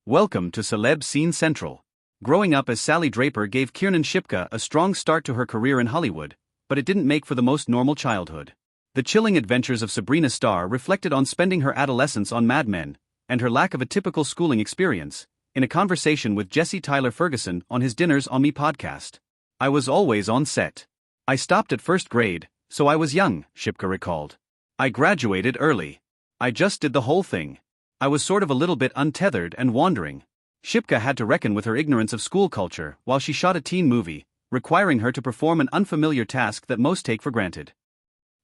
Welcome to Celeb Scene Central. Growing up as Sally Draper gave Kiernan Shipka a strong start to her career in Hollywood, but it didn't make for the most normal childhood. The chilling adventures of Sabrina Starr reflected on spending her adolescence on Mad Men, and her lack of a typical schooling experience, in a conversation with Jesse Tyler Ferguson on his Dinners on Me podcast. I was always on set. I stopped at first grade, so I was young, Shipka recalled. I graduated early. I just did the whole thing. I was sort of a little bit untethered and wandering. Shipka had to reckon with her ignorance of school culture while she shot a teen movie, requiring her to perform an unfamiliar task that most take for granted.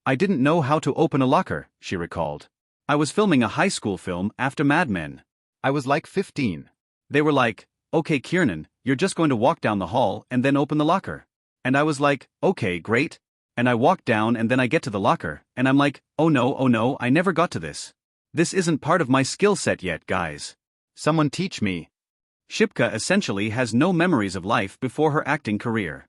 I didn't know how to open a locker, she recalled. I was filming a high school film after Mad Men. I was like 15. They were like, "Okay, Kiernan, you're just going to walk down the hall and then open the locker." And I was like, "Okay, great." And I walked down and then I get to the locker, and I'm like, oh no, I never got to this. This isn't part of my skill set yet, guys. Someone teach me. Shipka essentially has no memories of life before her acting career.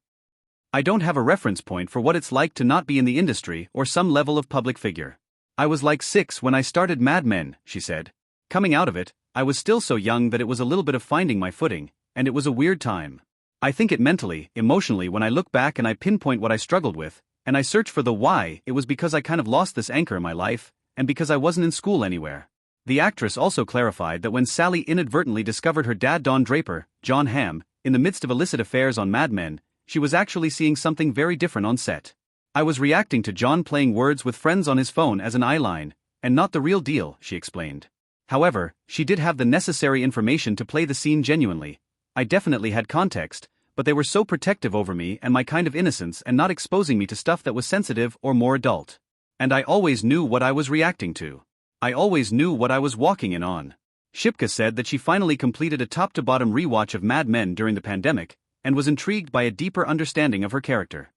I don't have a reference point for what it's like to not be in the industry or some level of public figure. I was like 6 when I started Mad Men, she said. Coming out of it, I was still so young that it was a little bit of finding my footing, and it was a weird time. I think it mentally, emotionally when I look back and I pinpoint what I struggled with, and I search for the why, it was because I kind of lost this anchor in my life, and because I wasn't in school anywhere. The actress also clarified that when Sally inadvertently discovered her dad Don Draper, John Hamm, in the midst of illicit affairs on Mad Men, she was actually seeing something very different on set. I was reacting to John playing words with friends on his phone as an eyeline, and not the real deal, she explained. However, she did have the necessary information to play the scene genuinely. I definitely had context, but they were so protective over me and my kind of innocence and not exposing me to stuff that was sensitive or more adult. And I always knew what I was reacting to. I always knew what I was walking in on. Shipka said that she finally completed a top-to-bottom rewatch of Mad Men during the pandemic, and was intrigued by a deeper understanding of her character.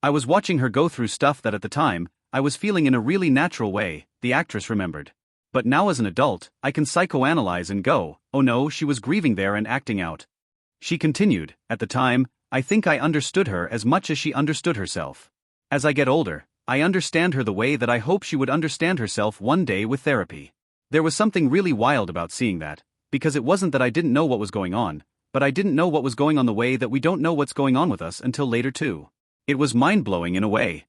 I was watching her go through stuff that at the time, I was feeling in a really natural way, the actress remembered. But now as an adult, I can psychoanalyze and go, oh no, she was grieving there and acting out. She continued, at the time, I think I understood her as much as she understood herself. As I get older, I understand her the way that I hope she would understand herself one day with therapy. There was something really wild about seeing that, because it wasn't that I didn't know what was going on, but I didn't know what was going on the way that we don't know what's going on with us until later too. It was mind-blowing in a way.